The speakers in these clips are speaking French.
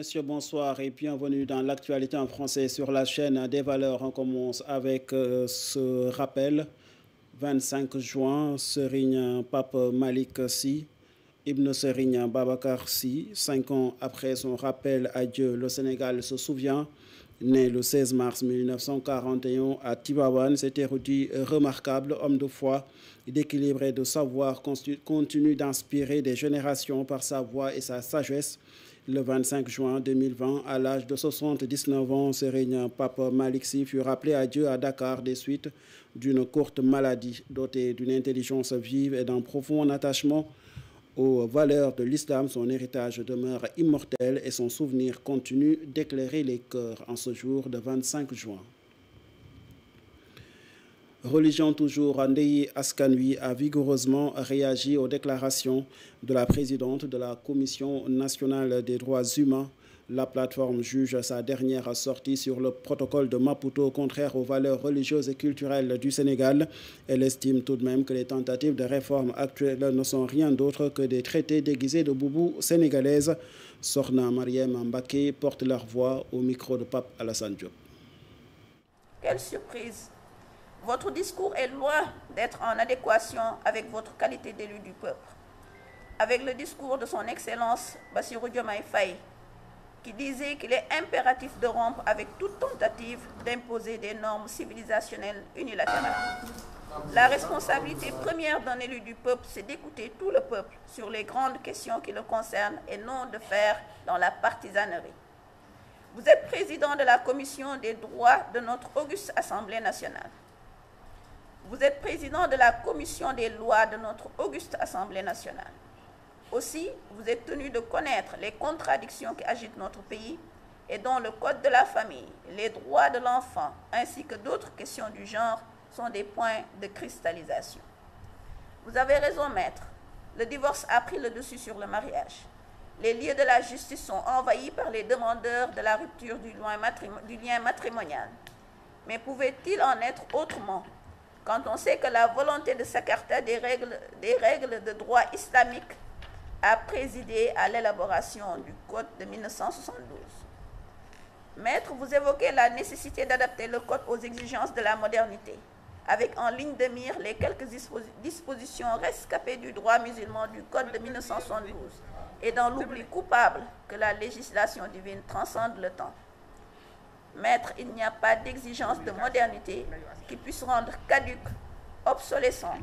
Messieurs, bonsoir et bienvenue dans l'actualité en français sur la chaîne des valeurs. On commence avec ce rappel. 25 juin, Serigne Pape Malick Sy, Ibn Serigne Babacar Sy, 5 ans après son rappel à Dieu, le Sénégal se souvient. Né le 16 mars 1941 à Tivaouane, cet érudit remarquable, homme de foi, d'équilibre et de savoir, continue d'inspirer des générations par sa voix et sa sagesse. Le 25 juin 2020, à l'âge de 79 ans, Serigne Pape Malick Sy fut rappelé à Dieu à Dakar des suites d'une courte maladie. Doté d'une intelligence vive et d'un profond attachement aux valeurs de l'islam, son héritage demeure immortel et son souvenir continue d'éclairer les cœurs en ce jour de 25 juin. Religion toujours, Ndeye Askan Wi a vigoureusement réagi aux déclarations de la présidente de la Commission nationale des droits humains. La plateforme juge sa dernière sortie sur le protocole de Maputo contraire aux valeurs religieuses et culturelles du Sénégal. Elle estime tout de même que les tentatives de réforme actuelles ne sont rien d'autre que des traités déguisés de boubou sénégalaise. Sorna Mariem Mbaké porte leur voix au micro de Pape Alassane Diop. Quelle surprise! Votre discours est loin d'être en adéquation avec votre qualité d'élu du peuple. Avec le discours de son Excellence Bassirou Diomaye Faye, qui disait qu'il est impératif de rompre avec toute tentative d'imposer des normes civilisationnelles unilatérales. La responsabilité première d'un élu du peuple, c'est d'écouter tout le peuple sur les grandes questions qui le concernent et non de faire dans la partisanerie. Vous êtes président de la Commission des droits de notre auguste Assemblée nationale. Vous êtes président de la Commission des lois de notre auguste Assemblée nationale. Aussi, vous êtes tenu de connaître les contradictions qui agitent notre pays et dont le Code de la famille, les droits de l'enfant, ainsi que d'autres questions du genre sont des points de cristallisation. Vous avez raison, maître. Le divorce a pris le dessus sur le mariage. Les lieux de la justice sont envahis par les demandeurs de la rupture du lien matrimonial. Mais pouvait-il en être autrement quand on sait que la volonté de s'écarter des règles de droit islamique a présidé à l'élaboration du Code de 1972. Maître, vous évoquez la nécessité d'adapter le Code aux exigences de la modernité, avec en ligne de mire les quelques dispositions rescapées du droit musulman du Code de 1972 et dans l'oubli coupable que la législation divine transcende le temps. Maître, il n'y a pas d'exigence de modernité qui puisse rendre caduque, obsolescent,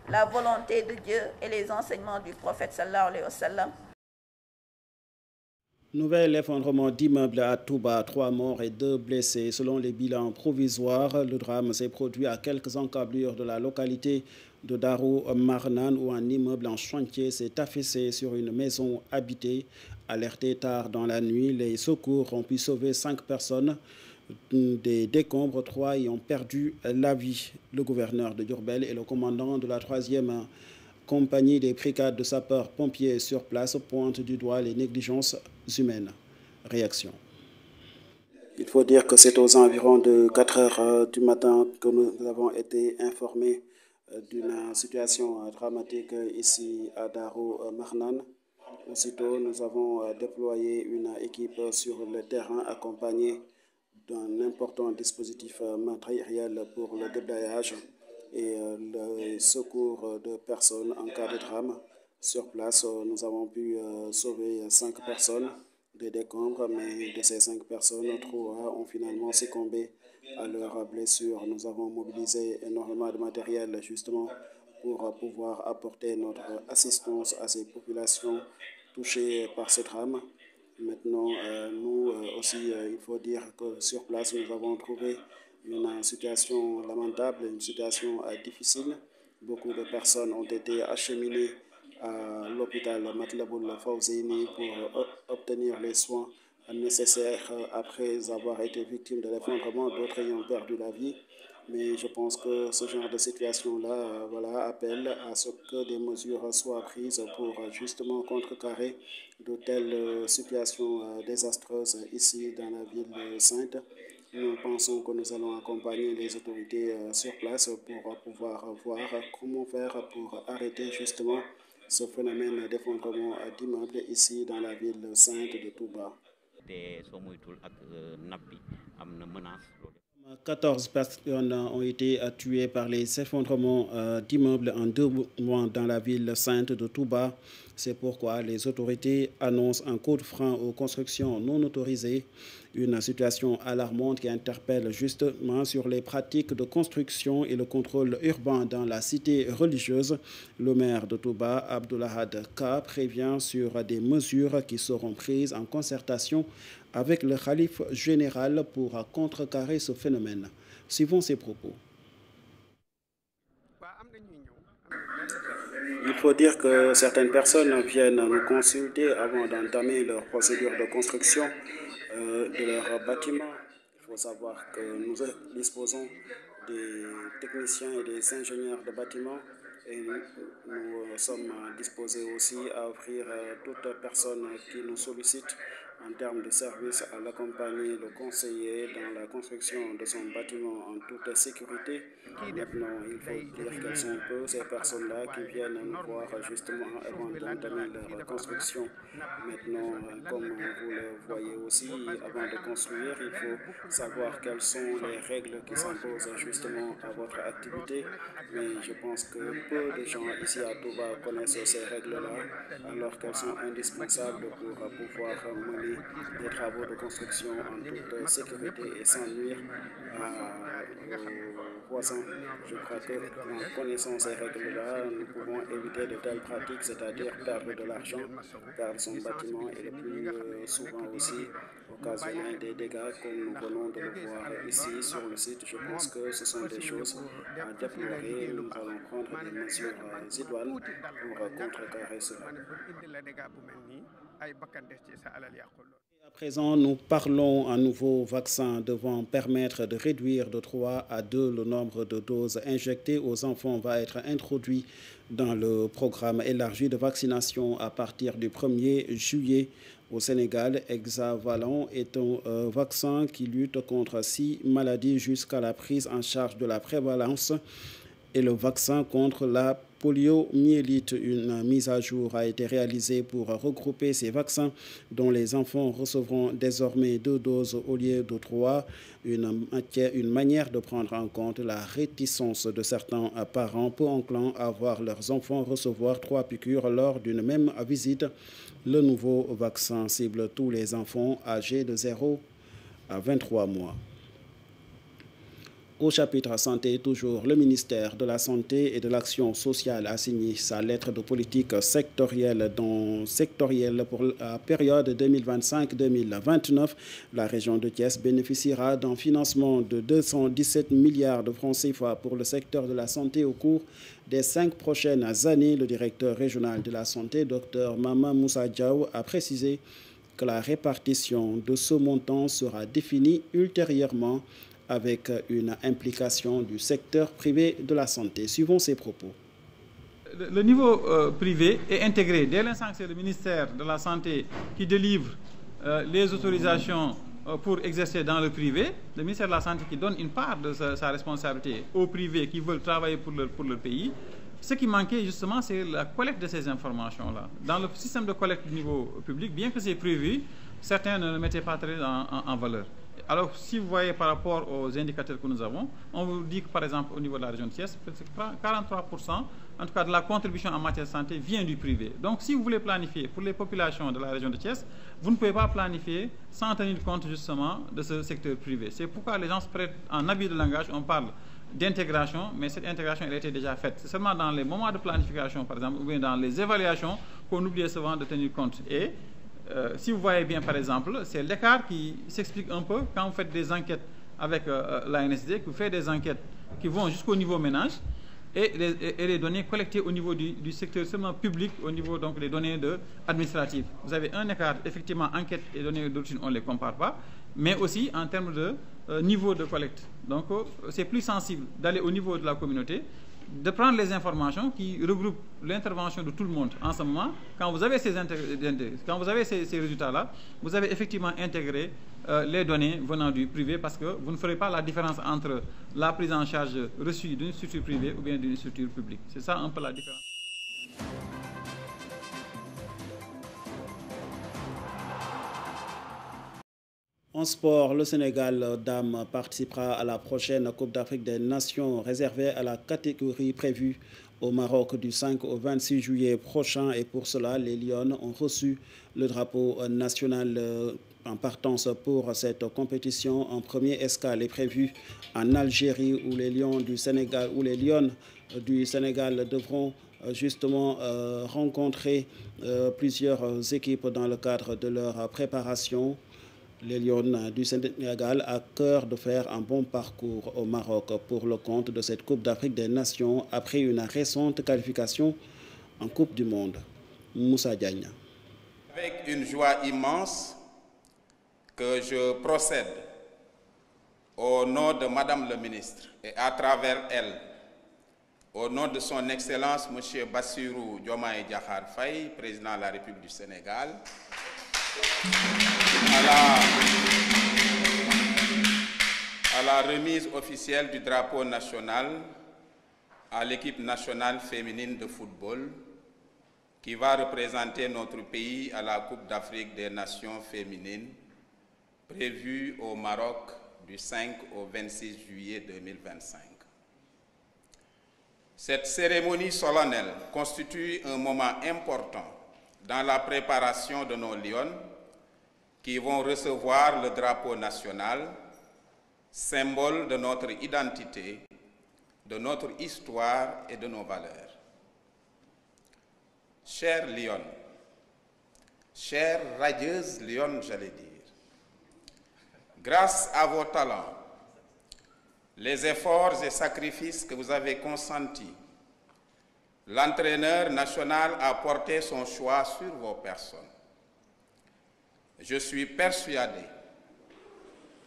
la volonté de Dieu et les enseignements du prophète sallallahu alayhi wa sallam. Nouvel effondrement d'immeubles à Touba, 3 morts et 2 blessés. Selon les bilans provisoires, le drame s'est produit à quelques encablures de la localité de Darou Marnan où un immeuble en chantier s'est affaissé sur une maison habitée. Alertés tard dans la nuit, les secours ont pu sauver 5 personnes. Des décombres, 3 y ont perdu la vie. Le gouverneur de Diourbel et le commandant de la 3e compagnie des brigades de sapeurs-pompiers sur place pointent du doigt les négligences humaines. Réaction. Il faut dire que c'est aux environs de 4 heures du matin que nous avons été informés d'une situation dramatique ici à Darou Marnan. Aussitôt, nous avons déployé une équipe sur le terrain accompagnée d'un important dispositif matériel pour le déblayage et le secours de personnes en cas de drame. Sur place, nous avons pu sauver 5 personnes des décombres, mais de ces 5 personnes, 3 ont finalement succombé à leurs blessures. Nous avons mobilisé énormément de matériel justement pour pouvoir apporter notre assistance à ces populations touchées par ce drame. Maintenant, nous aussi, il faut dire que sur place, nous avons trouvé une situation lamentable, une situation difficile. Beaucoup de personnes ont été acheminées à l'hôpital Matlaboul Fawzeyni pour obtenir les soins nécessaires après avoir été victimes de l'effondrement. D'autres ayant perdu la vie. Mais je pense que ce genre de situation-là appelle à ce que des mesures soient prises pour justement contrecarrer de telles situations désastreuses ici dans la ville sainte. Nous pensons que nous allons accompagner les autorités sur place pour pouvoir voir comment faire pour arrêter justement ce phénomène d'effondrement d'immeubles ici dans la ville sainte de Touba. 14 personnes ont été tuées par les effondrements d'immeubles en 2 mois dans la ville sainte de Touba. C'est pourquoi les autorités annoncent un coup de frein aux constructions non autorisées. Une situation alarmante qui interpelle justement sur les pratiques de construction et le contrôle urbain dans la cité religieuse. Le maire de Touba, Abdoulahad Ka, prévient sur des mesures qui seront prises en concertation avec le khalife général pour contrecarrer ce phénomène. Suivons ses propos. Il faut dire que certaines personnes viennent nous consulter avant d'entamer leur procédure de construction de leur bâtiment. Il faut savoir que nous disposons des techniciens et des ingénieurs de bâtiments et nous sommes disposés aussi à offrir toute personne qui nous sollicite en termes de services à l'accompagner, le conseiller dans la construction de son bâtiment en toute sécurité. Maintenant, il faut dire quelles sont peu ces personnes-là qui viennent nous voir justement avant d'entamer leur construction. Maintenant, comme vous le voyez aussi, avant de construire, il faut savoir quelles sont les règles qui s'imposent justement à votre activité. Mais je pense que peu de gens ici à Touba connaissent ces règles-là, alors qu'elles sont indispensables pour pouvoir mener des travaux de construction en toute sécurité et sans nuire aux voisins. Je crois que en connaissant ces règles-là, nous pouvons éviter de telles pratiques, c'est-à-dire perdre de l'argent, perdre son bâtiment et le plus souvent aussi occasionner des dégâts comme nous venons de le voir ici sur le site. Je pense que ce sont des choses à déplorer. Nous allons prendre des mesures idoines pour contrecarrer cela. À présent, nous parlons à nouveau vaccin devant permettre de réduire de 3 à 2 le nombre de doses injectées aux enfants va être introduit dans le programme élargi de vaccination à partir du 1er juillet. Au Sénégal, Hexavalent est un vaccin qui lutte contre 6 maladies jusqu'à la prise en charge de la prévalence et le vaccin contre la poliomyélite. Une mise à jour a été réalisée pour regrouper ces vaccins dont les enfants recevront désormais 2 doses au lieu de 3. Une manière de prendre en compte la réticence de certains parents peu enclins à voir leurs enfants recevoir 3 piqûres lors d'une même visite. Le nouveau vaccin cible tous les enfants âgés de 0 à 23 mois. Au chapitre santé, toujours, le ministère de la Santé et de l'Action sociale a signé sa lettre de politique sectorielle pour la période 2025-2029. La région de Thiès bénéficiera d'un financement de 217 milliards de francs CFA pour le secteur de la santé au cours des 5 prochaines années. Le directeur régional de la santé, Dr Mama Moussa Diaw, a précisé que la répartition de ce montant sera définie ultérieurement avec une implication du secteur privé de la santé. Suivons ces propos. Le niveau privé est intégré. Dès l'instant que c'est le ministère de la Santé qui délivre les autorisations pour exercer dans le privé, le ministère de la Santé qui donne une part de sa responsabilité aux privés qui veulent travailler pour leur pays. Ce qui manquait justement, c'est la collecte de ces informations-là. Dans le système de collecte du niveau public, bien que c'est prévu, certains ne le mettaient pas très en valeur. Alors, si vous voyez par rapport aux indicateurs que nous avons, on vous dit que par exemple au niveau de la région de Thiès, 43% en tout cas de la contribution en matière de santé vient du privé. Donc, si vous voulez planifier pour les populations de la région de Thiès, vous ne pouvez pas planifier sans tenir compte justement de ce secteur privé. C'est pourquoi les gens se prêtent en habit de langage, on parle d'intégration, mais cette intégration elle était déjà faite. C'est seulement dans les moments de planification, par exemple, ou bien dans les évaluations qu'on oublie souvent de tenir compte. Et si vous voyez bien, par exemple, c'est l'écart qui s'explique un peu quand vous faites des enquêtes avec l'ANSD, que vous faites des enquêtes qui vont jusqu'au niveau ménage et les données collectées au niveau du secteur seulement public, au niveau donc des données administratives. Vous avez un écart, effectivement, enquête et données d'origine, on ne les compare pas, mais aussi en termes de niveau de collecte. Donc, c'est plus sensible d'aller au niveau de la communauté, de prendre les informations qui regroupent l'intervention de tout le monde en ce moment. Quand vous avez ces résultats-là, vous avez effectivement intégré les données venant du privé parce que vous ne ferez pas la différence entre la prise en charge reçue d'une structure privée ou bien d'une structure publique. C'est ça un peu la différence. En sport, le Sénégal dames participera à la prochaine Coupe d'Afrique des Nations réservée à la catégorie prévue au Maroc du 5 au 26 juillet prochain. Et pour cela, les Lions ont reçu le drapeau national en partance pour cette compétition. En premier escale est prévu en Algérie où les Lions du Sénégal, devront justement rencontrer plusieurs équipes dans le cadre de leur préparation. Les Lions du Sénégal à cœur de faire un bon parcours au Maroc pour le compte de cette Coupe d'Afrique des Nations après une récente qualification en Coupe du Monde. Moussa Diagne. Avec une joie immense que je procède au nom de Madame le ministre et à travers elle, au nom de son Excellence M. Bassirou Diomaye Diakhar Faye, président de la République du Sénégal, à la remise officielle du drapeau national à l'équipe nationale féminine de football qui va représenter notre pays à la Coupe d'Afrique des Nations féminines prévue au Maroc du 5 au 26 juillet 2025. Cette cérémonie solennelle constitue un moment important dans la préparation de nos Lions qui vont recevoir le drapeau national, symbole de notre identité, de notre histoire et de nos valeurs. Chers Lions, chères radieuses Lions, j'allais dire, grâce à vos talents, les efforts et sacrifices que vous avez consentis, l'entraîneur national a porté son choix sur vos personnes. Je suis persuadé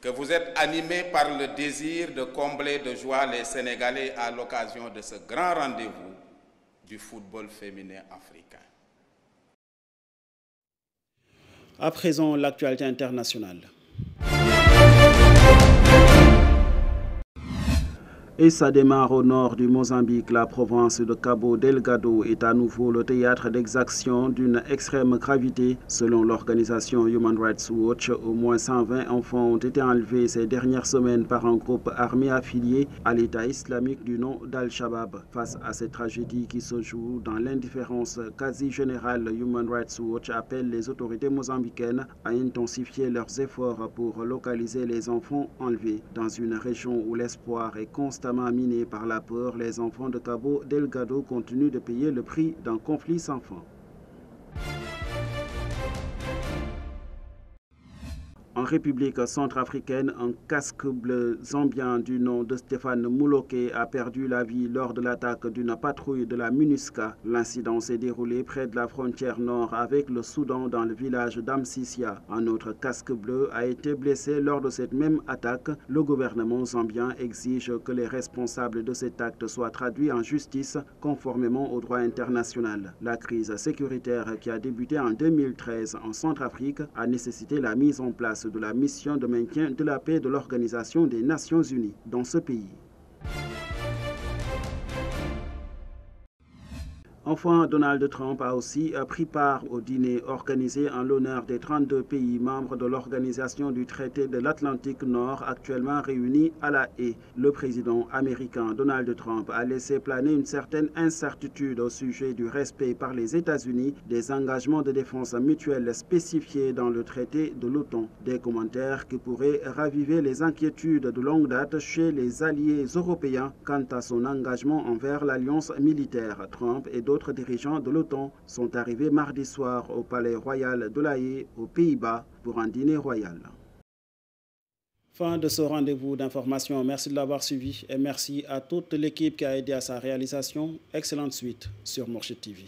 que vous êtes animés par le désir de combler de joie les Sénégalais à l'occasion de ce grand rendez-vous du football féminin africain. À présent, l'actualité internationale. Et ça démarre au nord du Mozambique. La province de Cabo Delgado est à nouveau le théâtre d'exactions d'une extrême gravité. Selon l'organisation Human Rights Watch, au moins 120 enfants ont été enlevés ces dernières semaines par un groupe armé affilié à l'État islamique du nom d'Al-Shabaab. Face à cette tragédie qui se joue dans l'indifférence quasi générale, Human Rights Watch appelle les autorités mozambicaines à intensifier leurs efforts pour localiser les enfants enlevés. Dans une région où l'espoir est constamment minés par la peur, les enfants de Cabo Delgado continuent de payer le prix d'un conflit sans fin. En République centrafricaine, un casque bleu zambien du nom de Stéphane Mouloké a perdu la vie lors de l'attaque d'une patrouille de la MINUSCA. L'incident s'est déroulé près de la frontière nord avec le Soudan dans le village d'Amsisia. Un autre casque bleu a été blessé lors de cette même attaque. Le gouvernement zambien exige que les responsables de cet acte soient traduits en justice conformément au droit international. La crise sécuritaire qui a débuté en 2013 en Centrafrique a nécessité la mise en place de la mission de maintien de la paix de l'Organisation des Nations Unies dans ce pays. Enfin, Donald Trump a aussi pris part au dîner organisé en l'honneur des 32 pays membres de l'Organisation du traité de l'Atlantique Nord actuellement réunis à La Haye. Le président américain Donald Trump a laissé planer une certaine incertitude au sujet du respect par les États-Unis des engagements de défense mutuelle spécifiés dans le traité de l'OTAN. Des commentaires qui pourraient raviver les inquiétudes de longue date chez les alliés européens quant à son engagement envers l'alliance militaire. Trump et d'autres dirigeants de l'OTAN sont arrivés mardi soir au Palais Royal de La Haye, aux Pays-Bas, pour un dîner royal. Fin de ce rendez-vous d'information. Merci de l'avoir suivi et merci à toute l'équipe qui a aidé à sa réalisation. Excellente suite sur Mourchid TV.